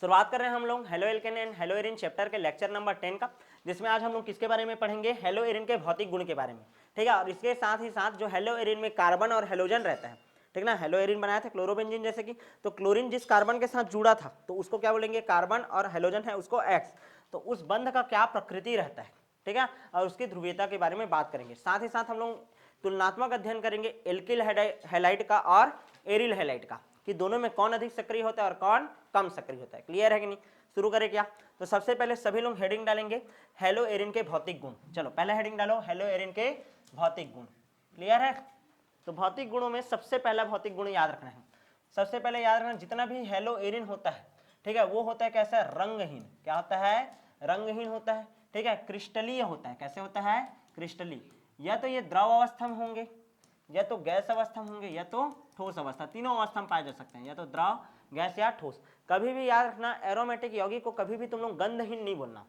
शुरुआत कर रहे हैं हम लोग halo alkane and hello Erin chapter के लेक्चर नंबर 10 का, जिसमें आज हम लोग किसके बारे में पढ़ेंगे, हेलो एरिन के भौतिक गुण के बारे में। ठीक है, और इसके साथ ही साथ जो हेलो एरिन में कार्बन और हेलोजन रहता है, ठीक ना, हेलो एरिन बनाया था क्लोरोबेंजीन जैसे कि, तो क्लोरीन जिस कार्बन के साथ जुड़ा था तो उसको क्या बोलेंगे, कार्बन, और हेलोजन है उसको एक्स। तो उस बंध का क्या प्रकृति रहता है, ठीक है, और उसकी ध्रुवीयता के बारे में बात करेंगे। साथ ही साथ हम लोग तुलनात्मक अध्ययन करेंगे एल्किल हैलाइड का और एरिल हैलाइड का, कि दोनों में कौन अधिक सक्रिय होता है और कौन कम सक्रिय होता है। क्लियर है कि नहीं? शुरू करें क्या? तो सबसे पहले सभी लोग हेडिंग डालेंगे हेलो एरिन के भौतिक गुण। चलो पहले हेडिंग डालो हेलो एरिन के भौतिक गुण। क्लियर है? तो भौतिक गुणों में सबसे पहला भौतिक गुण याद रखना है। सबसे पहले याद रखना, जितना भी हेलो एरिन होता है, ठीक है, वो होता है कैसा, रंगहीन। क्या होता है? रंगहीन होता है। ठीक है, क्रिस्टलीय होता है। कैसे होता है? क्रिस्टलीय। या तो ये द्रव अवस्था में होंगे, या तो गैस अवस्था में होंगे, या तो ठोस अवस्था, तीनों अवस्था में पाए जा सकते हैं, या तो द्रव, गैस या ठोस। कभी भी याद रखना, एरोमेटिक यौगिक को कभी भी तुम लोग गंधहीन नहीं बोलना।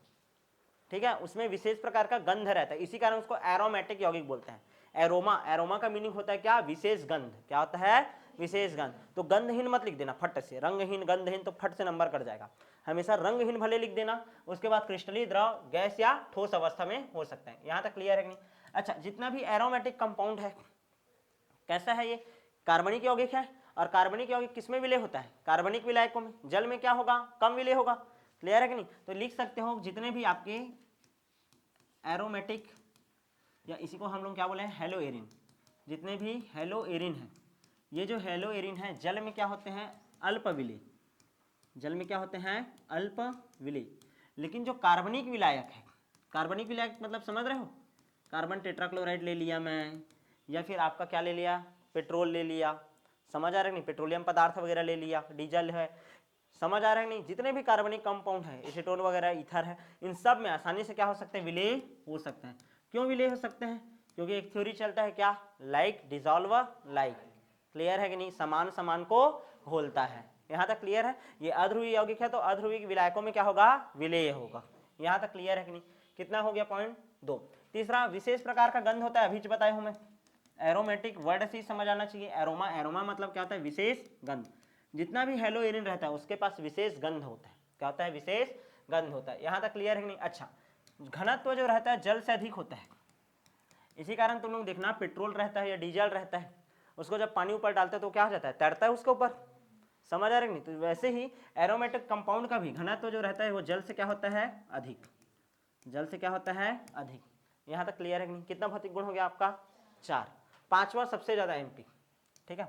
ठीक है, उसमें विशेष प्रकार का गंध रहता है, इसी कारण उसको एरोमेटिक यौगिक बोलते हैं। एरोमा, एरोमा का मीनिंग होता है क्या? विशेष गंध। क्या होता है? विशेष गंध। तो गंधहीन मत लिख देना फट से, रंगहीन, गंधहीन तो फट से नंबर कट जाएगा। हमेशा रंगहीन भले लिख देना, उसके बाद क्रिस्टलीय, द्रव, गैस या ठोस अवस्था में हो सकता है। यहां तक क्लियर है कि नहीं? अच्छा, जितना भी एरोमेटिक कंपाउंड है, कैसा है ये? कार्बनिक यौगिक है। और कार्बनिक यौगिक किसमें विलय होता है? कार्बनिक विलायकों में। जल में क्या होगा? कम विलय होगा। क्लियर है कि नहीं? तो लिख सकते हो जितने भी आपके एरोमेटिक, या इसी को हम लोग क्या बोले हैं, हेलो एरिन, जितने भी हेलो एरिन है, ये जो हेलो एरिन है जल में क्या होते हैं? अल्प विलय। जल में क्या होते हैं? अल्प विलय। लेकिन जो कार्बनिक विलायक है, कार्बनिक विलायक मतलब समझ रहे हो? कार्बन टेट्राक्लोराइड ले लिया मैं, या फिर आपका क्या ले लिया, पेट्रोल ले लिया, समझ आ रहा है नहीं, पेट्रोलियम पदार्थ वगैरह ले लिया, डीजल है, समझ आ रहा है नहीं, जितने भी कार्बनिक कंपाउंड है, एसीटोन वगैरह, ईथर है, इन सब में आसानी से क्या हो सकते हैं? विलय हो सकते हैं। क्यों विलय हो सकते हैं? क्योंकि एक थ्योरी चलता है क्या, लाइक डिजॉल्व लाइक। क्लियर है कि नहीं? समान समान को घोलता है। यहाँ तक क्लियर है? ये अध्रुवीय यौगिक है तो अध्रुवीय विलायकों में क्या होगा? विलय होगा। यहाँ तक क्लियर है कि नहीं? कितना हो गया? पॉइंट 2। तीसरा, विशेष प्रकार का गंध होता है, अभी बताया हूं मैं। एरोमेटिक वर्ड से समझ आना चाहिए। एरोमा, एरोमा मतलब क्या होता है? विशेष गंध। जितना भी हेलो एरिन रहता है उसके पास विशेष गंध होता है। क्या होता है? विशेष गंध होता है। यहाँ तक क्लियर है कि नहीं? अच्छा, घनत्व जो रहता है जल से अधिक होता है। इसी कारण तुम लोग देखना, पेट्रोल रहता है या डीजल रहता है, उसको जब पानी ऊपर डालते हैं तो क्या हो जाता है? तैरता है उसके ऊपर। समझ आ रहा है नहीं? तो वैसे ही एरोमेटिक कंपाउंड का भी घनत्व जो रहता है वो जल से क्या होता है? अधिक। जल से क्या होता है? अधिक। यहाँ तक क्लियर है कि नहीं? कितना भौतिक गुण हो गया आपका? 4। पांचवा सबसे ज्यादा एमपी। ठीक है,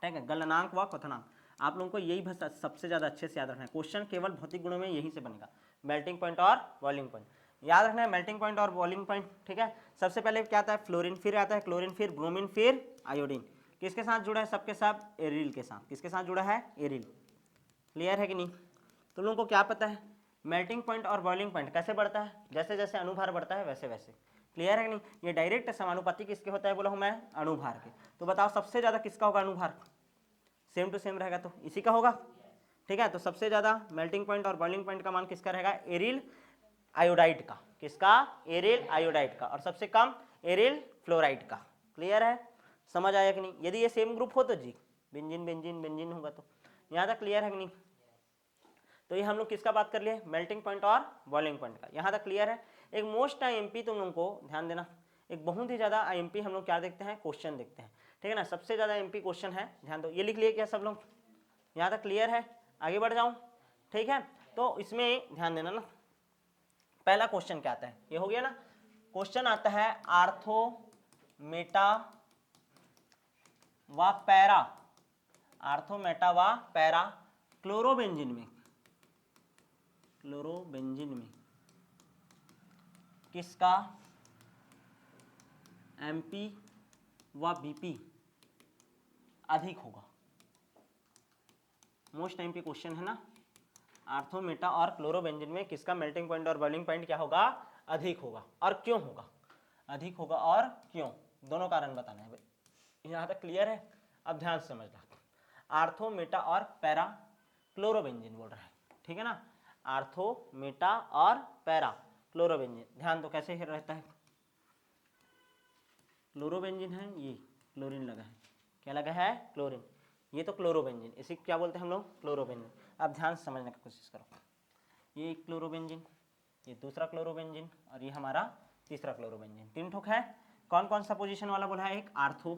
ठीक है, गलनांक व क्वथनांक, आप लोगों को यही भाषा सबसे ज्यादा अच्छे से याद रखना है। क्वेश्चन केवल भौतिक गुणों में यहीं से बनेगा, मेल्टिंग पॉइंट और बॉइलिंग पॉइंट याद रखना है। मेल्टिंग पॉइंट और बॉइलिंग पॉइंट, ठीक है। सबसे पहले क्या आता है? फ्लोरीन, फिर आता है क्लोरीन, फिर ब्रोमीन, फिर आयोडीन। किसके साथ जुड़ा है? सबके साथ एरिल के साथ। किसके साथ जुड़ा है? एरिल। क्लियर है कि नहीं? तुम लोगों को क्या पता है मेल्टिंग पॉइंट और बॉइलिंग पॉइंट कैसे बढ़ता है? जैसे जैसे अनुभार बढ़ता है वैसे वैसे। क्लियर है कि नहीं? ये डायरेक्ट समानुपाती किसके होता है बोला हूं मैं? अनुभार के। तो बताओ सबसे ज्यादा किसका होगा अनुभार? सेम टू सेम रहेगा तो इसी का होगा। ठीक है, तो सबसे ज्यादा मेल्टिंग पॉइंट और बॉइलिंग पॉइंट का मान किसका रहेगा? एरिल आयोडाइड का। किसका? एरिल आयोडाइड का। और सबसे कम एरिल फ्लोराइड का। क्लियर है? समझ आया कि नहीं? यदि ये सेम ग्रुप हो तो जी बेंजीन बेंजीन बेंजीन होगा। तो यहाँ तक क्लियर है कि नहीं? तो ये हम लोग किसका बात कर लिए? मेल्टिंग पॉइंट और बॉइलिंग पॉइंट का। यहाँ तक क्लियर है? एक मोस्ट आईएमपी तुम लोगों को ध्यान देना, एक बहुत ही ज्यादा आईएमपी हम लोग क्या देखते हैं? क्वेश्चन देखते हैं। ठीक है ना, सबसे ज्यादा एमपी क्वेश्चन है, ध्यान दो। ये लिख लिए क्या सब लोग? यहाँ तक क्लियर है? आगे बढ़ जाऊं? ठीक है, तो इसमें ध्यान देना ना। पहला क्वेश्चन क्या आता है? ये हो गया ना। क्वेश्चन आता है आर्थो मेटा व पैरा, आर्थो मेटा व पैरा क्लोरोबेंजीन में, क्लोरोबेंजीन में किसका एमपी व बीपी अधिक होगा? मोस्ट एमपी क्वेश्चन है ना। आर्थो मेटा और क्लोरोबेंजीन में किसका मेल्टिंग पॉइंट और बॉइलिंग पॉइंट क्या होगा? अधिक होगा। और क्यों होगा? अधिक होगा और क्यों, दोनों कारण बताना है भाई। यहां तक क्लियर है? अब ध्यान से समझना। आर्थो मेटा और पैरा क्लोरोबेंजीन बोल रहा है, ठीक है ना। आर्थो मेटा और पैरा क्लोरोबेंजीन, ध्यान दो कैसे रहता है। क्लोरोबेंजीन है, ये क्लोरीन लगा है, क्या लगा है? क्लोरीन। ये तो क्लोरोबेंजीन, इसी क्या बोलते हैं हम लोग? क्लोरोबेंजीन। आप ध्यान से समझने की कोशिश करो। ये एक क्लोरोबेंजीन, ये दूसरा क्लोरोबेंजीन और ये हमारा तीसरा क्लोरोबेंजीन, 3 ठोक है। कौन कौन सा पोजीशन वाला बोला है? एक आर्थो,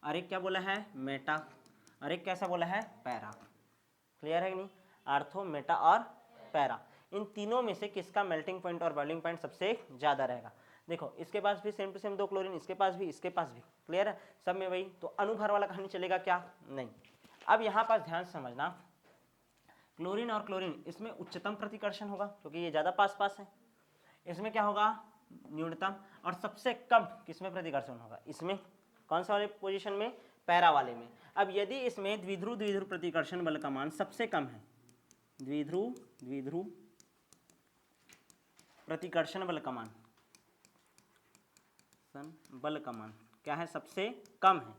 और एक क्या बोला है? मेटा, और एक कैसा बोला है? पैरा। क्लियर है कि नहीं? आर्थो, मेटा और पैरा, इन तीनों में से किसका मेल्टिंग पॉइंट और बॉइलिंग पॉइंट सबसे ज़्यादा रहेगा? देखो इसके पास भी सेम टू सेम 2 क्लोरीन, इसके पास भी, इसके पास भी। क्लियर है? सब में वही, तो अनुभार वाला कहानी चलेगा क्या? नहीं। अब यहाँ पास ध्यान से समझना, क्लोरीन और क्लोरीन इसमें उच्चतम प्रतिकर्षण होगा क्योंकि ये ज़्यादा पास पास है। इसमें क्या होगा? न्यूनतम। और सबसे कम किसमें प्रतिकर्षण होगा? इसमें। कौन सा वाले पोजीशन में? पैरा वाले में। अब यदि इसमें द्विध्रुव द्विध्रुव प्रतिकर्षण बल का मान सबसे कम है, द्विध्रुव द्विध्रुव प्रतिकर्षण बल का मान, बल का मान क्या है? सबसे कम है।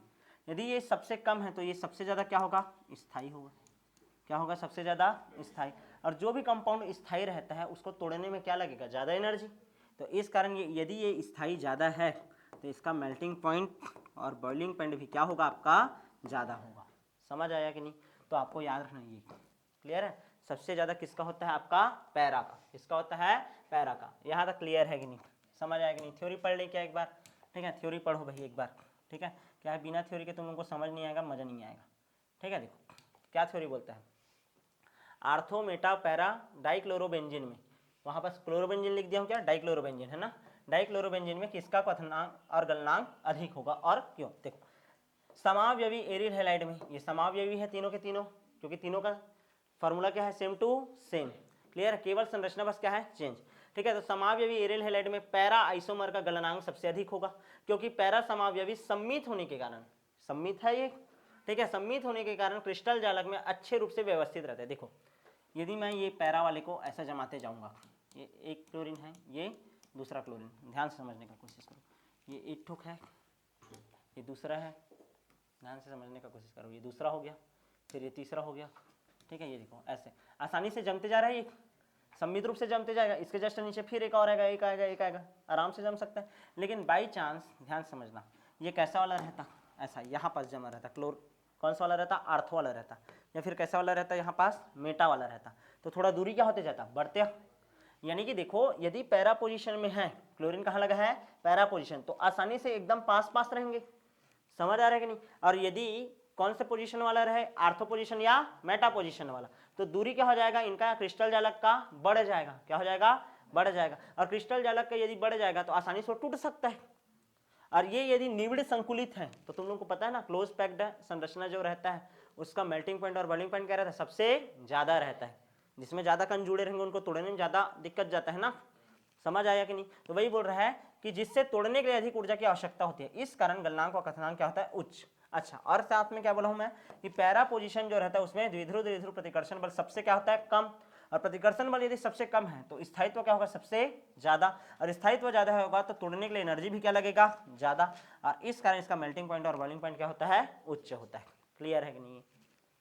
यदि ये सबसे कम है तो ये सबसे ज़्यादा क्या होगा? स्थायी होगा। क्या होगा? सबसे ज़्यादा स्थायी। और जो भी कंपाउंड स्थायी रहता है उसको तोड़ने में क्या लगेगा? ज़्यादा एनर्जी। तो इस कारण यदि ये स्थायी ज़्यादा है तो इसका मेल्टिंग पॉइंट और बॉइलिंग पॉइंट भी क्या होगा? आपका ज़्यादा होगा। समझ आया कि नहीं? तो आपको याद रखना ये। क्लियर है? सबसे ज़्यादा किसका होता है? आपका पैरा का। किसका होता है? पैरा का। यहाँ तक क्लियर है कि नहीं? समझ आया कि नहीं? थ्योरी पढ़ ले क्या एक बार? ठीक है, थ्योरी पढ़ो भाई एक बार। ठीक है, क्या है, बिना थ्योरी के तुम लोगों को समझ नहीं आएगा, मज़ा नहीं आएगा। ठीक है, देखो क्या थ्योरी बोलता है। आर्थो, मेटा, पैरा, डाइक्लोरोबेंजीन में, वहाँ पर क्लोरोबेंजीन लिख दिया हूँ क्या? डाइक्लोरोबेंजीन है ना। डाइक्लोरोबेंजीन में किसका क्वथनांक और गलनांक अधिक होगा और क्यों? देखो समावयवी एरिल हैलाइड में, ये समावयवी है तीनों के तीनों, क्योंकि तीनों का फॉर्मूला क्या है? Same to same. क्लियर है? केवल संरचना बस क्या है? चेंज। ठीक है, तो समावयवी एरिल हैलाइड में पैरा आइसोमर का गलनांक सबसे अधिक होगा, क्योंकि पैरा समावयवी सम्मित होने के कारण, सम्मित है ये, ठीक है, सम्मित होने के कारण क्रिस्टल जालक में अच्छे रूप से व्यवस्थित रहता है। देखो यदि मैं ये पैरा वाले को ऐसा जमाते जाऊंगा, ये एक क्लोरीन है, ये दूसरा क्लोरीन, ध्यान से समझने का कोशिश करो। ये एक ठोक है, ये दूसरा है, ध्यान से समझने का कोशिश करो। ये दूसरा हो गया, फिर ये तीसरा हो गया। ठीक है, ये देखो ऐसे आसानी से जमते जा रहा है, ये सम्मित रूप से जमते जाएगा। इसके जस्ट नीचे फिर एक और आएगा, एक आएगा, एक आएगा, आराम से जम सकता है। लेकिन बाई चांस ध्यान समझना, ये कैसा वाला रहता? ऐसा यहाँ पास जमा रहता, क्लोर कौन सा वाला रहता? आर्थो वाला रहता, या फिर कैसा वाला रहता? यहाँ पास मेटा वाला रहता। तो थोड़ा दूरी क्या होते जाता? बढ़ते। यानी कि देखो यदि पैरा पोजीशन में है, क्लोरीन कहाँ लगा है? पैरा पोजीशन, तो आसानी से एकदम पास पास रहेंगे। समझ आ रहा है कि नहीं? और यदि कौन से पोजीशन वाला रहे? आर्थो पोजीशन या मेटा पोजीशन वाला, तो दूरी क्या हो जाएगा? इनका क्रिस्टल जालक का बढ़ जाएगा। क्या हो जाएगा? बढ़ जाएगा। और क्रिस्टल जालक का यदि बढ़ जाएगा तो आसानी से टूट सकता है। और ये यदि निविड़ संकुलित है तो तुम लोग को पता है ना, क्लोज पैक्ड संरचना जो रहता है उसका मेल्टिंग पॉइंट और बॉइलिंग पॉइंट क्या रहता है? सबसे ज्यादा रहता है। जिसमें ज्यादा कण जुड़े रहेंगे उनको तोड़ने में ज्यादा दिक्कत जाता है ना। समझ आया कि नहीं? तो वही बोल रहा है कि जिससे तोड़ने के लिए अधिक ऊर्जा की आवश्यकता होती है, इस कारण गलनांक और कथनांक क्या होता है? उच्च। अच्छा, और साथ में क्या बोला हूं मैं कि पैरा पोजीशन जो रहता है उसमें द्विध्रुव द्विध्रुव प्रतिकर्षण बल सबसे क्या होता है? कम। और प्रतिकर्षण बल यदि सबसे कम है तो स्थायित्व क्या होगा? सबसे ज्यादा। और स्थायित्व ज्यादा होगा तो तोड़ने के लिए एनर्जी भी क्या लगेगा? ज्यादा। और इस कारण इसका मेल्टिंग पॉइंट और बॉइलिंग पॉइंट क्या होता है? उच्च होता है। क्लियर है कि नहीं?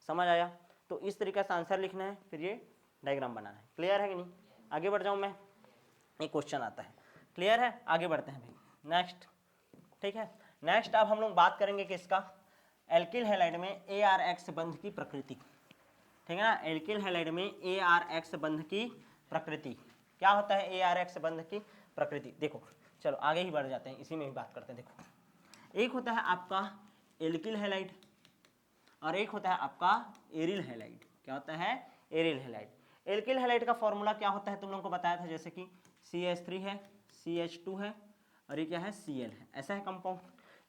समझ आया? तो इस तरीके से आंसर लिखना है, फिर ये डायग्राम बनाना है। क्लियर है कि नहीं? आगे बढ़ जाऊं मैं, एक क्वेश्चन आता है। क्लियर है? आगे बढ़ते हैं भाई, नेक्स्ट। ठीक है, नेक्स्ट अब हम लोग बात करेंगे किसका? एल्किल हैलाइड में ARX बंध की प्रकृति। ठीक है ना, एल्किल हैलाइड में ARX बंध की प्रकृति क्या होता है? ARX बंध की प्रकृति देखो, चलो आगे ही बढ़ जाते हैं, इसी में ही बात करते हैं। देखो एक होता है आपका एल्किल हैलाइड और एक होता है आपका एरिल हैलाइड। क्या होता है? Aryl halide. एल्किल हैलाइड का फॉर्मूला क्या होता है? तुम लोगों को बताया था, जैसे कि CH3 है, CH2 है और ये क्या है? Cl है। ऐसा है कंपाउंड।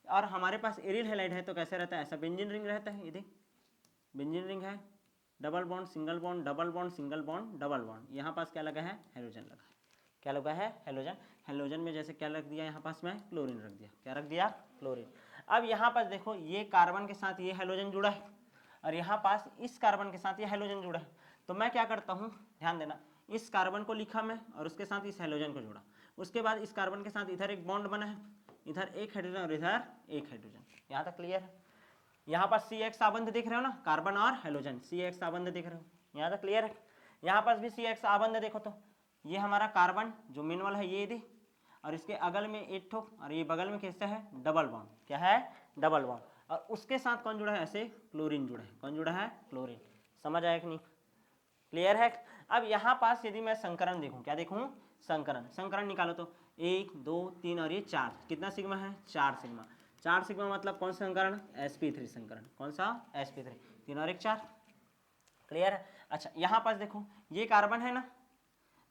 और हमारे पास एरिल हैलाइड है तो कैसे रहता है? ऐसा बेंजीन रिंग रहता है। ये देख बेंजीन रिंग है, double bond single bond, double bond single bond, double bond. यहाँ पास क्या लगा है? हेलोजन लगा है। क्या लगा है? हेलोजन। हेलोजन में जैसे क्या रख दिया यहाँ पास मैं? क्लोरीन रख दिया। क्या रख दिया? क्लोरीन। अब यहाँ पास देखो ये कार्बन के साथ ये हेलोजन जुड़ा है और यहाँ पास इस कार्बन के साथ ये हेलोजन जुड़ा है। तो मैं क्या करता हूँ, ध्यान देना, इस कार्बन को लिखा मैं और उसके साथ इस हेलोजन को जोड़ा। उसके बाद इस कार्बन के साथ इधर एक बॉन्ड बना है, इधर एक हाइड्रोजन और इधर एक हाइड्रोजन। यहाँ तक क्लियर है? यहाँ पर CX आबंध दिख रहे हो ना, कार्बन और हेलोजन, CX आबंध दिख रहे हो। यहाँ तक क्लियर है? यहाँ पास भी CX आबंध देखो, तो ये हमारा कार्बन जो मेन वाला है ये दे, और इसके अगल में एक ठो और ये बगल में कैसा है? Double bond. क्या है? Double bond. और उसके साथ कौन जुड़ा है? ऐसे क्लोरीन जुड़ा है। कौन जुड़ा है? क्लोरीन। समझ आया कि नहीं? क्लियर है। अब यहाँ पास यदि मैं संकरण देखूं, क्या देखूं, संकरण, संकरण निकालो तो 1 2 3 और ये 4, कितना सिग्मा है, 4 सिग्मा। 4 सिग्मा मतलब कौन सा संकरण, sp3 संकरण, कौन सा, sp3, 3 और 1 4, क्लियर है। अच्छा यहाँ पास देखो ये कार्बन है ना,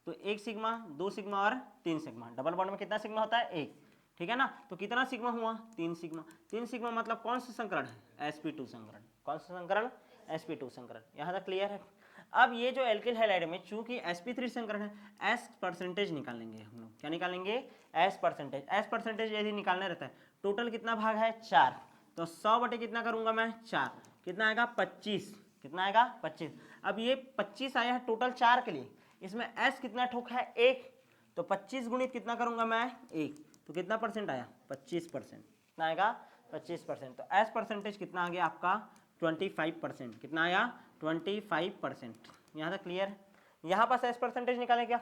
तो 1 सिग्मा 2 सिग्मा और 3 सिग्मा, डबल बॉन्ड में कितना सिग्मा होता है, 1, ठीक है ना। तो कितना सिग्मा हुआ, 3 सिग्मा। 3 सिग्मा मतलब कौन सा संकरण है, sp2 संकरण, कौन सा संकरण, sp2 संकरण, यहाँ तक क्लियर है। अब ये जो एल्किल हैलाइड में चूंकि sp3 संकरण है, s परसेंटेज निकालेंगे हम लोग, क्या निकालेंगे, s परसेंटेज। s परसेंटेज यदि निकालना रहता है, टोटल कितना भाग है, 4, तो 100 बटे कितना करूंगा मैं, 4, कितना आएगा 25, कितना आएगा 25। अब ये 25 आया है टोटल 4 के लिए, इसमें s कितना ठोक है, 1, तो 25 गुणित कितना करूंगा मैं, 1, तो कितना परसेंट आया, 25%, कितना आएगा 25%। तो s परसेंटेज कितना आ गया आपका 25%, कितना आया 25%, यहाँ तक क्लियर है। यहाँ पास s परसेंटेज निकालें क्या,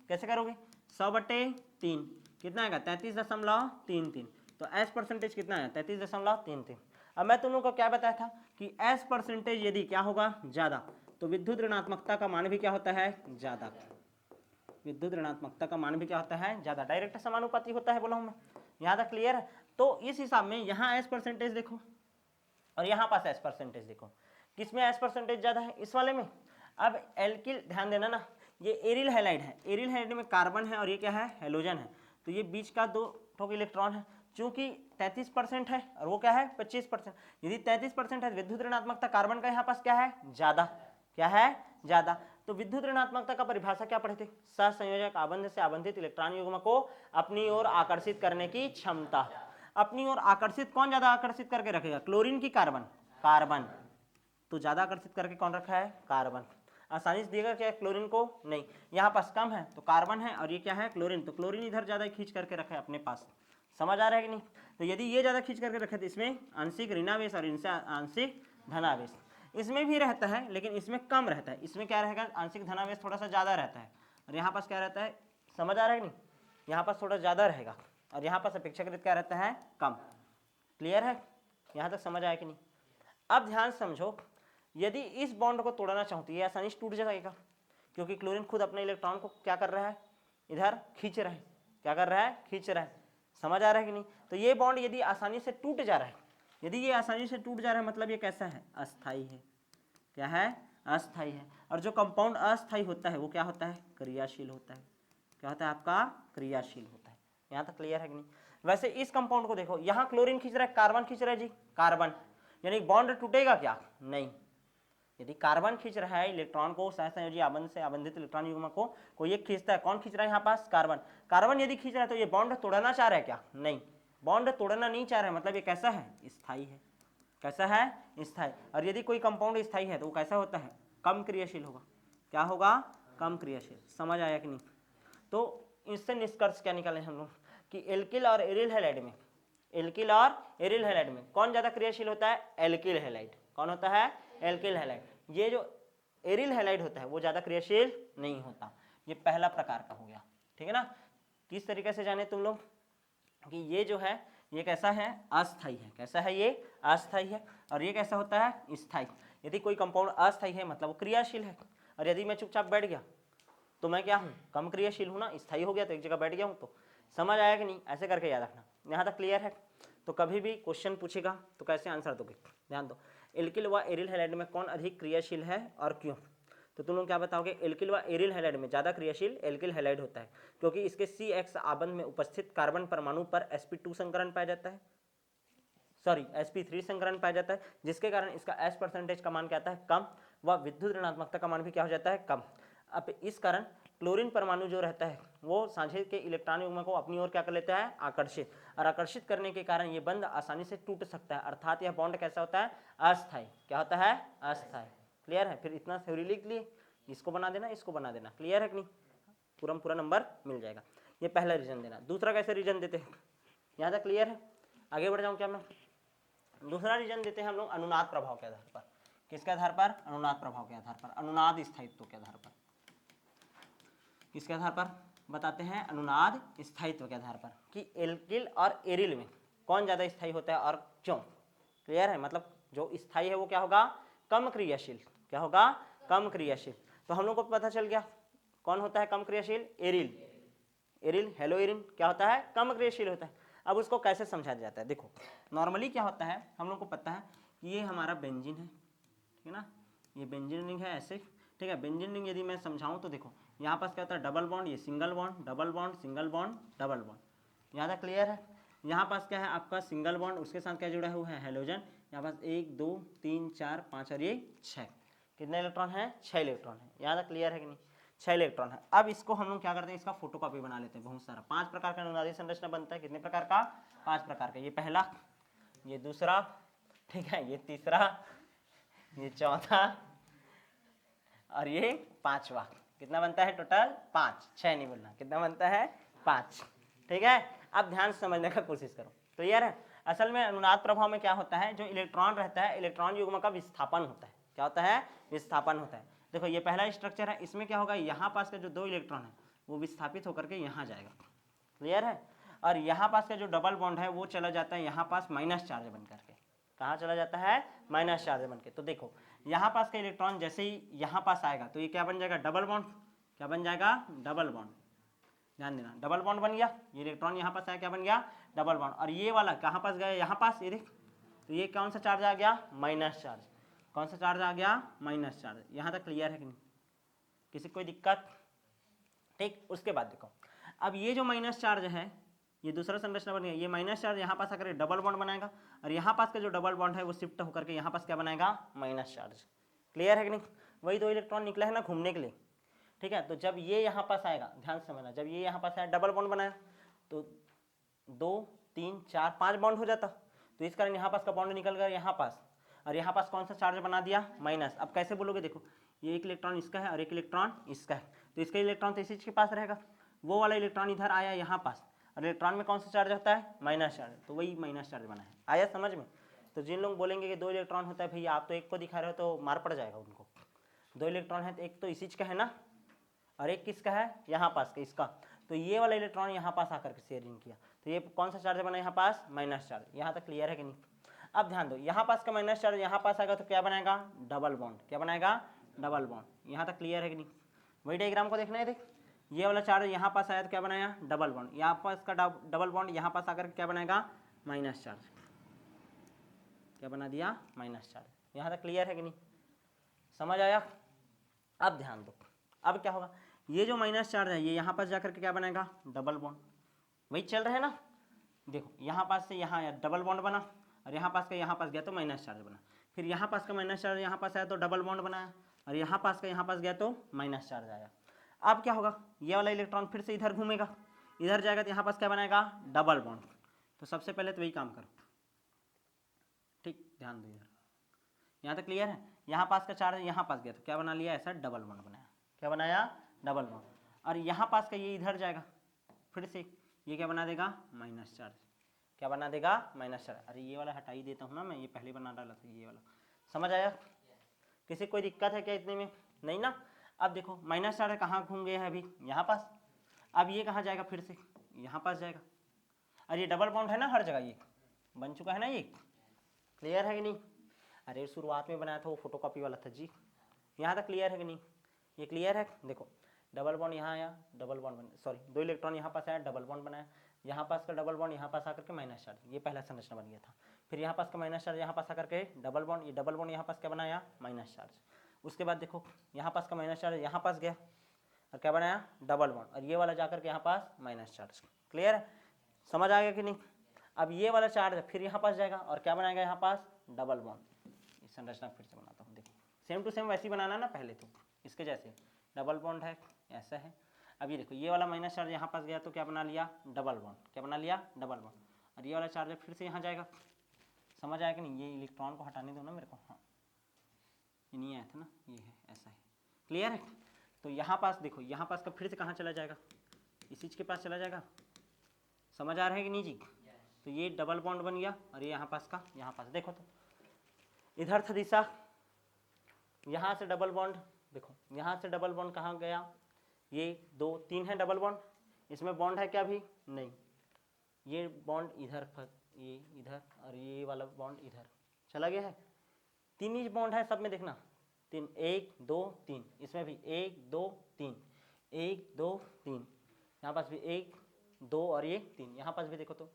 कैसे करोगे, 100 बटे 3, कितना आएगा 33.33, तो s परसेंटेज कितना आया 33.33। अब मैं तुम लोगों को क्या बताया था कि s परसेंटेज यदि क्या होगा, ज़्यादा, तो विद्युत ऋणात्मकता का मान भी क्या होता है, ज़्यादा, विद्युत ऋणात्मकता का मान भी क्या होता है, ज़्यादा, डायरेक्ट समानुपाती होता है, बोला हूँ मैं, यहाँ तक क्लियर है। तो इस हिसाब में यहाँ s परसेंटेज देखो और यहाँ पास s परसेंटेज देखो, किसमें s परसेंटेज ज़्यादा है, इस वाले में। अब एल्किल ध्यान देना ना, ये एरिल हैलाइड है, एरिल हैलाइड में कार्बन है और ये क्या है, हेलोजन है, तो ये बीच का 2 ठोक इलेक्ट्रॉन है, चूंकि 33% है और वो क्या है 25%, यदि 33% है विद्युत ऋणात्मकता कार्बन का यहाँ पास क्या है, ज़्यादा, क्या है, ज़्यादा। तो विद्युत ऋणात्मकता का परिभाषा क्या पढ़े थे, सहसंयोजक आबंध से आबंधित इलेक्ट्रॉन युग्म को अपनी ओर आकर्षित करने की क्षमता। अपनी ओर आकर्षित, कौन ज्यादा आकर्षित करके रखेगा, क्लोरीन की कार्बन, कार्बन, तो ज्यादा आकर्षित करके कौन रखा है, कार्बन, आसानी से दिएगा क्या, क्लोरीन को नहीं, यहाँ पास कम है तो कार्बन है और ये क्या है, क्लोरीन, तो क्लोरीन इधर ज्यादा खींच करके रखा है अपने पास, समझ आ रहा है कि नहीं। तो यदि ये ज्यादा खींच करके रखे तो इसमें आंशिक ऋणावेश और इनसे आंशिक धनावेश, इसमें भी रहता है लेकिन इसमें कम रहता है, इसमें क्या रहेगा, आंशिक धनावेश थोड़ा सा ज्यादा रहता है, और यहाँ पास क्या रहता है, समझ आ रहा है कि नहीं, यहाँ पास थोड़ा ज्यादा रहेगा और यहाँ पास अपेक्षाकृत क्या रहता है, कम, क्लियर है, यहाँ तक समझ आया कि नहीं। अब ध्यान समझो, यदि इस बॉन्ड को तोड़ना चाहूँ तो ये आसानी से टूट जाएगा, क्योंकि क्लोरीन खुद अपने इलेक्ट्रॉन को क्या कर रहा है, इधर खींच रहा है, क्या कर रहा है, खींच रहा है, समझ आ रहा है कि नहीं। तो ये बॉन्ड यदि आसानी से टूट जा रहा है, यदि ये आसानी से टूट जा रहा है मतलब ये कैसा है, अस्थाई है, क्या है, अस्थाई है। और जो कंपाउंड अस्थाई होता है वो क्या होता है, क्रियाशील होता है, क्या होता है आपका, क्रियाशील होता है, यहाँ तक क्लियर है कि नहीं। वैसे इस कंपाउंड को देखो, यहाँ क्लोरीन खींच रहा है, कार्बन खींच रहा है जी, कार्बन, यानी बॉन्ड टूटेगा क्या, नहीं, यदि कार्बन खींच रहा है इलेक्ट्रॉन को सहसंयोजी आबंध से आबंधित इलेक्ट्रॉन युग्म को कोई एक खींचता है, कौन खींच रहा है यहाँ पास, कार्बन, कार्बन यदि खींच रहा है तो ये बॉन्ड तोड़ना चाह रहा है क्या, नहीं, बॉन्ड तोड़ना नहीं चाह रहा है, मतलब ये कैसा है, स्थायी है, कैसा है, स्थायी। और यदि कोई कंपाउंड स्थायी है तो वो कैसा होता है, कम क्रियाशील होगा, क्या होगा, कम क्रियाशील, समझ आया कि नहीं। तो इससे निष्कर्ष क्या निकाले हम लोग कि एल्किल और एरिल हैलाइड में, एल्किल और एरिल हैलाइड में कौन ज्यादा क्रियाशील होता है, एल्किल हैलाइड, कौन होता है, एल्किल हैलाइड। ये जो एरिल हैलाइड होता है वो ज्यादा क्रियाशील नहीं होता, ये पहला प्रकार का हो गया, ठीक है ना। किस तरीके से जाने तुम लोग कि ये जो है ये कैसा है, अस्थाई है, कैसा है, ये अस्थाई है, और ये कैसा होता है, स्थाई। यदि कोई कंपाउंड अस्थाई है मतलब वो क्रियाशील है, और यदि मैं चुपचाप बैठ गया तो मैं क्या हूँ, कम क्रियाशील हूँ ना, स्थायी हो गया तो एक जगह बैठ गया हूँ, तो समझ आया कि नहीं, ऐसे करके याद रखना, यहाँ तक क्लियर है। तो कभी भी क्वेश्चन पूछेगा तो कैसे आंसर दोगे, ध्यान दो, एल्किल व एरिल हैलाइड में कौन अधिक क्रियाशील है और क्यों, तो तुम लोग क्या बताओगे, एल्किल व एरिल हैलाइड में ज़्यादा क्रियाशील एल्किल हैलाइड होता है, क्योंकि इसके CX आबंध में उपस्थित कार्बन परमाणु पर sp2 संकरण पाया जाता है, सॉरी sp3 संकरण पाया जाता है, जिसके कारण इसका s परसेंटेज का मान क्या आता है, कम, व विद्युत ऋणात्मकता का मान भी क्या हो जाता है, कम। अब इस कारण क्लोरीन परमाणु जो रहता है वो साझे के इलेक्ट्रॉन युग्म को अपनी ओर क्या कर लेता है, आकर्षित, और आकर्षित करने के कारण ये बंध आसानी से टूट सकता है, अर्थात यह बॉन्ड कैसा होता है, अस्थाई, क्या होता है, अस्थाई, क्लियर है। फिर इतना थ्योरी लिख लिए, इसको बना देना, इसको बना देना, क्लियर है कि नहीं, पूरा नंबर मिल जाएगा। ये पहला रीजन देना। दूसरा कैसे रीजन देते हैं, यहाँ तक क्लियर है, आगे बढ़ जाऊँ क्या मैं। दूसरा रीजन देते हैं हम लोग अनुनाद प्रभाव के आधार पर, किसके आधार पर, अनुनाद प्रभाव के आधार पर, अनुनाद स्थायित्व के आधार पर, किसके आधार पर बताते हैं, अनुनाद स्थायित्व के आधार पर, कि एल्किल और एरिल में कौन ज़्यादा स्थायी होता है और क्यों, क्लियर है। मतलब जो स्थायी है वो क्या होगा, कम क्रियाशील, क्या होगा, कम क्रियाशील, तो हम लोग को पता चल गया कौन होता है कम क्रियाशील, एरिल। एरिल हेलो एरिन क्या होता है, कम क्रियाशील होता है। अब उसको कैसे समझाया जाता है, देखो नॉर्मली क्या होता है हम लोग को पता है कि ये हमारा बेंजीन है, ठीक है ना, ये बेंजीन रिंग है ऐसे, ठीक है। बेंजीन रिंग यदि मैं समझाऊं तो देखो यहाँ पास क्या होता है डबल बॉन्ड, ये single bond, double bond, single bond, double bond, यहाँ तक क्लियर है। यहाँ पास क्या है आपका सिंगल बॉन्ड, उसके साथ क्या जुड़ा हुआ है हेलोजन, यहाँ पास 1 2 3 4 5 और ये 6, कितने इलेक्ट्रॉन है, 6 इलेक्ट्रॉन है, यहाँ तक क्लियर है कि नहीं, 6 इलेक्ट्रॉन है। अब इसको हम लोग क्या करते हैं, इसका फोटोकॉपी बना लेते हैं, बहुत सारा 5 प्रकार का अनुनादी संरचना बनता है, कितने प्रकार का, 5 प्रकार का, ये पहला, ये दूसरा, ठीक है, ये तीसरा, ये चौथा और ये 5वां, कितना बनता है टोटल 5, 6 नहीं बोलना, कितना बनता है 5, ठीक है। अब ध्यान से समझने का कोशिश करो, तो यार असल में अनुनाद प्रभाव में क्या होता है, जो इलेक्ट्रॉन रहता है इलेक्ट्रॉन युग्म का विस्थापन होता है, क्या होता है, विस्थापन होता है। देखो ये पहला स्ट्रक्चर है, इसमें क्या होगा, यहाँ पास का जो 2 इलेक्ट्रॉन है वो विस्थापित होकर के यहाँ जाएगा, क्लियर है। और यहाँ पास का जो डबल बॉन्ड है वो चला जाता है यहाँ पास माइनस चार्ज बन करके, कहाँ चला जाता है, माइनस चार्ज बन के। तो देखो यहाँ पास का इलेक्ट्रॉन जैसे ही यहाँ पास आएगा तो ये क्या बन जाएगा, डबल बॉन्ड, क्या बन जाएगा, डबल बॉन्ड, ध्यान देना, डबल बॉन्ड बन गया, ये इलेक्ट्रॉन यहाँ पास आया क्या बन गया, डबल बॉन्ड। और ये वाला कहाँ पास गया, यहाँ पास, ये देख, तो ये कौन सा चार्ज आ गया, माइनस चार्ज, कौन सा चार्ज आ गया, माइनस चार्ज। यहाँ तक क्लियर है कि नहीं, किसी कोई दिक्कत, ठीक। उसके बाद देखो अब ये जो माइनस चार्ज है ये दूसरा संरचना बन गया, ये माइनस चार्ज यहाँ पास आकर डबल बॉन्ड बनाएगा और यहाँ पास का जो डबल बॉन्ड है वो शिफ्ट होकर के यहाँ पास क्या बनाएगा, माइनस चार्ज, क्लियर है कि नहीं। वही 2 इलेक्ट्रॉन निकला है ना घूमने के लिए, ठीक है। तो जब ये यहाँ पास आएगा, ध्यान से समझना, जब ये यहाँ पास आया डबल बॉन्ड बनाया तो 2 3 4 5 बॉन्ड हो जाता, तो इस कारण यहाँ पास का बॉन्ड निकल गया यहाँ पास, और यहाँ पास कौन सा चार्ज बना दिया, माइनस। अब कैसे बोलोगे, देखो ये एक इलेक्ट्रॉन इसका है और एक इलेक्ट्रॉन इसका है, तो इसका इलेक्ट्रॉन तो इसी के पास रहेगा, वो वाला इलेक्ट्रॉन इधर आया यहाँ पास, और इलेक्ट्रॉन में कौन सा चार्ज होता है, माइनस चार्ज, तो वही माइनस चार्ज बना है, आया समझ में। तो जिन लोग बोलेंगे कि 2 इलेक्ट्रॉन होता है, भैया आप तो एक को दिखा रहे हो तो मार पड़ जाएगा उनको, 2 इलेक्ट्रॉन है तो एक तो इसी का है ना, और एक किसका है, यहाँ पास का, इसका। तो ये वाला इलेक्ट्रॉन यहाँ पास आकर के शेयरिंग किया, तो ये कौन सा चार्ज बना यहाँ पास, माइनस चार्ज। यहाँ तक क्लियर है कि नहीं। अब ध्यान दो, यहाँ पास का माइनस चार्ज यहाँ पास आएगा तो क्या बनाएगा, डबल बॉन्ड, क्या बनाएगा, डबल बॉन्ड। यहाँ तक क्लियर है कि नहीं। वही डायग्राम को देखना है, देख ये वाला चार्ज यहाँ पास आया तो क्या बनाया, डबल बॉन्ड, यहाँ पास का डबल बॉन्ड यहाँ पास आकर क्या बनाएगा, माइनस चार्ज, क्या बना दिया, माइनस चार्ज। यहाँ तक क्लियर है कि नहीं, समझ आया। अब ध्यान दो, अब क्या होगा, ये जो माइनस चार्ज है ये यहाँ पास जाकर के क्या बनाएगा, डबल बॉन्ड, वही चल रहा है ना। देखो यहाँ पास से यहाँ आया डबल बॉन्ड बना, और यहाँ पास का यहाँ पास गया तो माइनस चार्ज बना, फिर यहाँ पास का माइनस चार्ज यहाँ पास आया तो डबल बॉन्ड बनाया, और यहाँ पास का यहाँ पास गया तो माइनस चार्ज आया। अब क्या होगा, ये वाला इलेक्ट्रॉन फिर से इधर घूमेगा, इधर जाएगा तो यहाँ पास क्या बनाएगा, डबल बॉन्ड। तो सबसे पहले तो वही काम करो, ठीक, ध्यान दो इधर, यहाँ तक क्लियर है। यहाँ पास का चार्ज यहाँ पास गया तो क्या बना लिया, ऐसा डबल बॉन्ड बनाया, क्या बनाया, डबल बॉन्ड। और यहाँ पास का ये इधर जाएगा, फिर से ये क्या बना देगा, माइनस चार्ज, क्या बना देगा, माइनस चार्ज। अरे ये वाला हटा ही देता हूँ ना मैं, ये पहले बना डाला था ये वाला, समझ आया। किसी कोई दिक्कत है क्या इतने में, नहीं ना। अब देखो माइनस चार्ज कहाँ घूम गया है अभी, यहाँ पास, अब ये कहाँ जाएगा, फिर से यहाँ पास जाएगा, और ये डबल बॉन्ड है ना हर जगह, ये बन चुका है ना, ये क्लियर है कि नहीं। अरे शुरुआत में बनाया था वो फोटोकॉपी वाला था जी। यहाँ तक क्लियर है कि नहीं, ये क्लियर है। देखो डबल बॉन्ड यहाँ आया, डबल बॉन्ड बना, सॉरी 2 इलेक्ट्रॉन यहाँ पास आया, डबल बॉन्ड बनाया, यहाँ पास का डबल बॉन्ड यहाँ पास आकर के माइनस चार्ज, ये पहला संरचना बन गया था। फिर यहाँ पास का माइनस चार्ज यहाँ पास आकर के डबल बॉन्ड, ये डबल बॉन्ड यहाँ पास क्या बनाया, माइनस चार्ज। उसके बाद देखो यहाँ पास का माइनस चार्ज यहाँ पास गया और क्या बनाया, डबल बॉन्ड, और ये वाला जाकर के यहाँ पास माइनस चार्ज। क्लियर है, समझ आ गया कि नहीं। अब ये वाला चार्ज फिर यहाँ पास जाएगा और क्या बनाएगा, यहाँ पास डबल बॉन्ड। इस संरचना फिर से बनाता हूँ, देखो सेम टू सेम वैसे ही बनाना ना, पहले तो इसके जैसे डबल बॉन्ड है, ऐसा है। अब ये देखो ये वाला माइनस चार्ज यहाँ पास गया तो क्या बना लिया, डबल बॉन्ड, क्या बना लिया, डबल बॉन्ड। और ये वाला चार्ज फिर से यहाँ जाएगा, समझ आया कि नहीं। ये इलेक्ट्रॉन को हटाने दो ना मेरे को, हाँ ये नहीं आया था ना, ये है, ऐसा है, क्लियर है। तो यहाँ पास देखो, यहाँ पास का फिर से कहाँ चला जाएगा, इस चीज़ के पास चला जाएगा, समझ आ रहा है कि नहीं जी। तो ये डबल बॉन्ड बन गया, और ये यहाँ पास का यहाँ पास, देखो तो इधर था दिशा, यहाँ से डबल बॉन्ड, देखो यहाँ से डबल बॉन्ड कहाँ गया, ये 2 3 है डबल बॉन्ड, इसमें बॉन्ड है क्या भी नहीं, ये बॉन्ड इधर, ये इधर, और ये वाला बॉन्ड इधर चला गया है, 3 ही बॉन्ड है सब में, देखना 3, 1 2 3, इसमें भी 1 2 3, 1 2 3, यहाँ पास भी 1 2 और ये 3, यहाँ पास भी देखो तो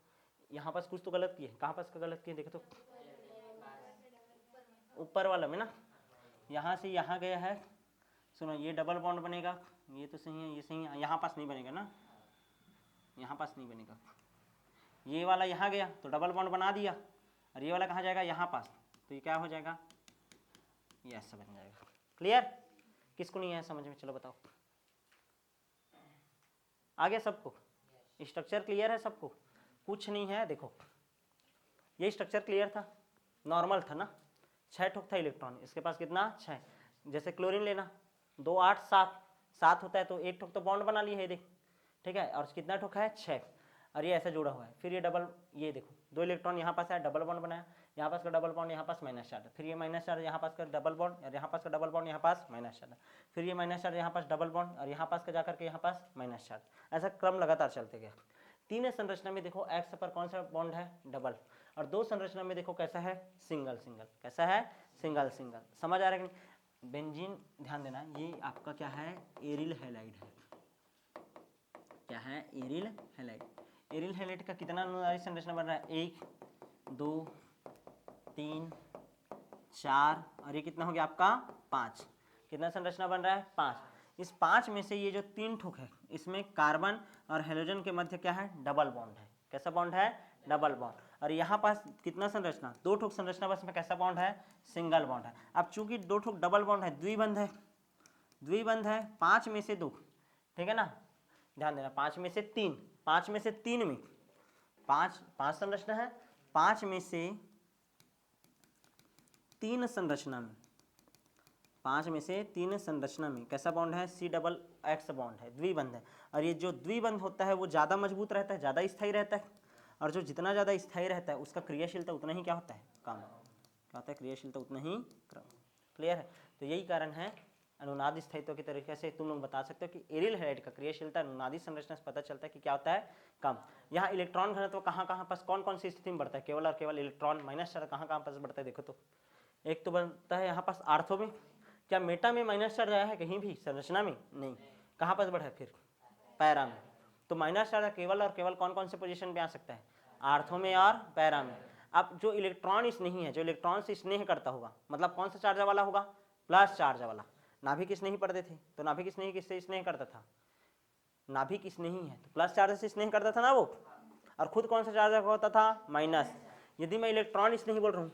यहाँ पास कुछ तो गलत किए, कहाँ पास का गलत किए देखो तो, ऊपर वाला में ना, यहाँ से यहाँ गया है, सुनो ये डबल बॉन्ड बनेगा, ये तो सही है, ये सही है, यहाँ पास नहीं बनेगा ना, यहाँ पास नहीं बनेगा, ये वाला यहाँ गया तो डबल बॉन्ड बना दिया, और ये वाला कहाँ जाएगा, यहाँ पास, तो ये क्या हो जाएगा, ये ऐसा बन जाएगा। क्लियर? किसको नहीं है समझ में, चलो बताओ, आ गया सबको? स्ट्रक्चर क्लियर है सबको? कुछ नहीं है, देखो ये स्ट्रक्चर क्लियर था, नॉर्मल था ना, 6 ठोक था इलेक्ट्रॉन, इसके पास कितना 6, जैसे क्लोरीन लेना 2 8 7, 7 होता है तो 1 ठोक तो बॉन्ड बना ली है देख, ठीक है, और कितना ठोक है 6, और ये ऐसे जुड़ा हुआ है, फिर ये डबल, ये देखो 2 इलेक्ट्रॉन यहाँ पास है, डबल बॉन्ड बनाया, यहाँ पास का डबल बॉन्ड यहाँ पास माइनस चार्ज, फिर ये माइनस चार्ज यहाँ पास का डबल बॉन्ड, और यहाँ पास का डबल बॉन्ड यहाँ पास माइनस चार्ज, फिर ये माइनस चार्ज यहाँ पास डबल बॉन्ड, और यहाँ पास का जाकर के यहाँ पास माइनस चार्ज, ऐसा क्रम लगातार चलते गया। 3 संरचना में देखो एक्स पर कौन सा बॉन्ड है, डबल, और 2 संरचना में देखो कैसा है, सिंगल सिंगल, कैसा है, सिंगल सिंगल, समझ आ रहा है कि बेंजीन? ध्यान देना, ये आपका क्या है, एरिल हैलाइड है, क्या है, एरिल हैलाइड। एरिल हैलाइड का कितना अनुनादी संरचना बन रहा है, 1 2 3 4, और ये कितना हो गया आपका 5, कितना संरचना बन रहा है 5। इस 5 में से ये जो 3 ठोक है, इसमें कार्बन और हेलोजन के मध्य क्या है, डबल बॉन्ड है, कैसा बॉन्ड है, डबल बॉन्ड, और यहाँ पास कितना संरचना, 2 ठोक संरचना, बस में कैसा बॉन्ड है, सिंगल बॉन्ड है। अब चूंकि 2 ठोक डबल बॉन्ड है, द्विबंध है, द्विबंध है, 5 में से 2, ठीक है ना, ध्यान देना, 5 में से 3, 5 में से 3 में 5 संरचना है, 5 में से 3 संरचना में, 5 में से 3 संरचना में कैसा बॉन्ड है, सी डबल एक्स बॉन्ड है, द्विबंध है, और ये जो द्विबंध होता है वो ज़्यादा मजबूत रहता है, ज़्यादा स्थायी रहता है, और जो जितना ज़्यादा स्थायी रहता है उसका क्रियाशीलता उतना ही क्या होता है, कम, क्या होता है, क्रियाशीलता उतना ही कम। क्लियर है? तो यही कारण है अनुनाद स्थायित्व के तरीके से तुम लोग बता सकते हो कि एरिल हैलाइड का क्रियाशीलता अनुनादी संरचना से पता चलता है कि क्या होता है, कम। यहाँ इलेक्ट्रॉन घनत्व कहाँ कहाँ पास कौन कौन सी स्थिति में बढ़ता है, केवल और केवल इलेक्ट्रॉन माइनस चार्ज कहाँ कहाँ पास बढ़ता है, देखो तो एक तो बनता है यहाँ पास आर्थो में, क्या मेटा में माइनस चार्ज आया है कहीं भी संरचना में, नहीं, कहाँ पास बढ़ा है, फिर पैरा में, तो माइनस चार्ज केवल और केवल कौन कौन से पोजीशन पे आ सकता है, आर्थो में और पैरा में। अब जो इलेक्ट्रॉन स्नेही है, जो इलेक्ट्रॉन से स्नेह करता होगा, मतलब कौन सा चार्ज वाला होगा, प्लस चार्ज वाला। नाभिक स्नेही पढ़ते थे, तो नाभिक स्नेही किससे स्नेह करता था, नाभिक स्नेही है तो प्लस चार्ज से स्नेह करता था ना वो, और खुद कौन सा चार्ज होता था, माइनस। यदि मैं इलेक्ट्रॉन स्नेही बोल रहा हूँ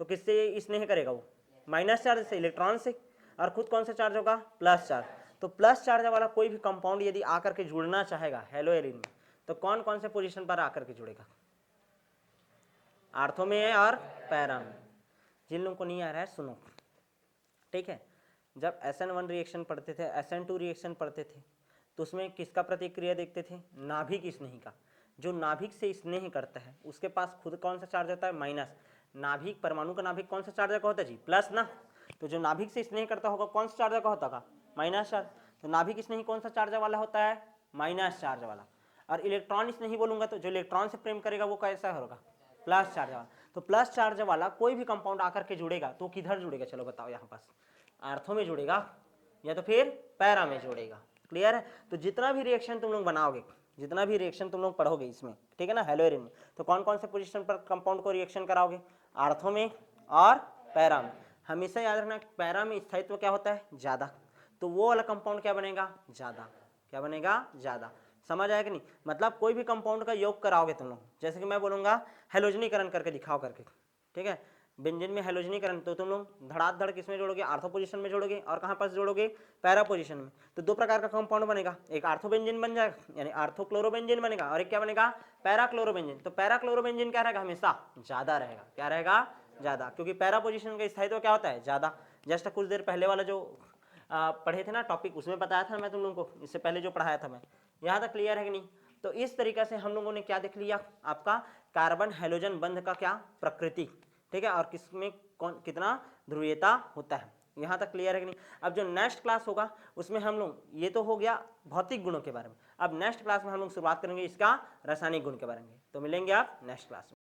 तो किससे स्नेह करेगा वो, माइनस चार्ज से, इलेक्ट्रॉन से, और खुद कौन सा चार्ज होगा, प्लस चार्ज। तो प्लस चार्ज वाला कोई भी कंपाउंड यदि आकर के जुड़ना चाहेगा हेलो एरिन में, तो कौन कौन से पोजीशन पर आकर के जुड़ेगा, आर्थो में और पैरा में। जिन लोगों को नहीं आ रहा है सुनो, ठीक है, जब SN1 रिएक्शन पढ़ते थे, SN2 रिएक्शन पढ़ते थे, तो उसमें किसका प्रतिक्रिया देखते थे, नाभिक स्नेही का। जो नाभिक से स्नेह करता है उसके पास खुद कौन सा चार्ज होता है, माइनस। नाभिक, परमाणु का नाभिक कौन सा चार्ज का होता है जी, प्लस ना, तो जो नाभिक से स्नेह करता होगा कौन सा चार्ज का होता है, माइनस चार्ज। तो नाभिक स्नेही कौन सा चार्ज वाला होता है, माइनस चार्ज वाला। और इलेक्ट्रॉन स्नेही बोलूंगा तो जो इलेक्ट्रॉन से प्रेम करेगा वो कैसा होगा, प्लस चार्ज वाला। तो प्लस चार्ज वाला कोई भी कंपाउंड आकर के जुड़ेगा तो किधर जुड़ेगा, चलो बताओ, यहाँ पास आर्थो में जुड़ेगा या तो फिर पैरा में जुड़ेगा। क्लियर है? तो जितना भी रिएक्शन तुम लोग बनाओगे, जितना भी रिएक्शन तुम लोग पढ़ोगे इसमें, ठीक है ना, हेलो एरिन में, तो कौन कौन से पोजीशन पर कंपाउंड को रिएक्शन कराओगे, आर्थो में और पैरा में। हमेशा याद रखना पैरा में स्थायित्व क्या होता है, ज्यादा, तो वो वाला कंपाउंड क्या बनेगा, ज्यादा। क्या बनेगा, ज्यादा। समझ आया कि नहीं? मतलब कोई भी कंपाउंड का योग कराओगे तुम लोग, जैसे कि मैं बोलूंगा हेलोजनीकरण करके दिखाओ करके, ठीक है, बेंजीन में हेलोजनीकरण, तो तुम लोग धड़ाधड़ किसमें जोड़ोगे, आर्थो पोजीशन में जोड़ोगे, और कहाँ पास जोड़ोगे, पैरा पोजीशन में। तो 2 प्रकार का कंपाउंड बनेगा, एक आर्थो बेंजीन बन जाएगा, यानी आर्थो क्लोरोबेंजीन बनेगा, और एक क्या बनेगा, पैरा क्लोरोबेंजीन। तो पैरा क्लोरोबेंजीन क्या रहेगा, हमेशा ज्यादा रहेगा। क्या रहेगा, ज्यादा, क्योंकि पैरा पोजीशन का स्थायित्व क्या होता है, ज्यादा। जस्ट कुछ देर पहले वाला जो पढ़े थे ना टॉपिक, उसमें बताया था मैं तुम लोगों को, इससे पहले जो पढ़ाया था मैं। यहाँ तक क्लियर है कि नहीं? तो इस तरीके से हम लोगों ने क्या देख लिया, आपका कार्बन हेलोजन बंध का क्या प्रकृति, ठीक है, और किसमें कौन कितना ध्रुवीयता होता है। यहाँ तक क्लियर है कि नहीं? अब जो नेक्स्ट क्लास होगा उसमें हम लोग, ये तो हो गया भौतिक गुणों के बारे में, अब नेक्स्ट क्लास में हम लोग शुरुआत करेंगे इसका रासायनिक गुण के बारे में। तो मिलेंगे आप नेक्स्ट क्लास में।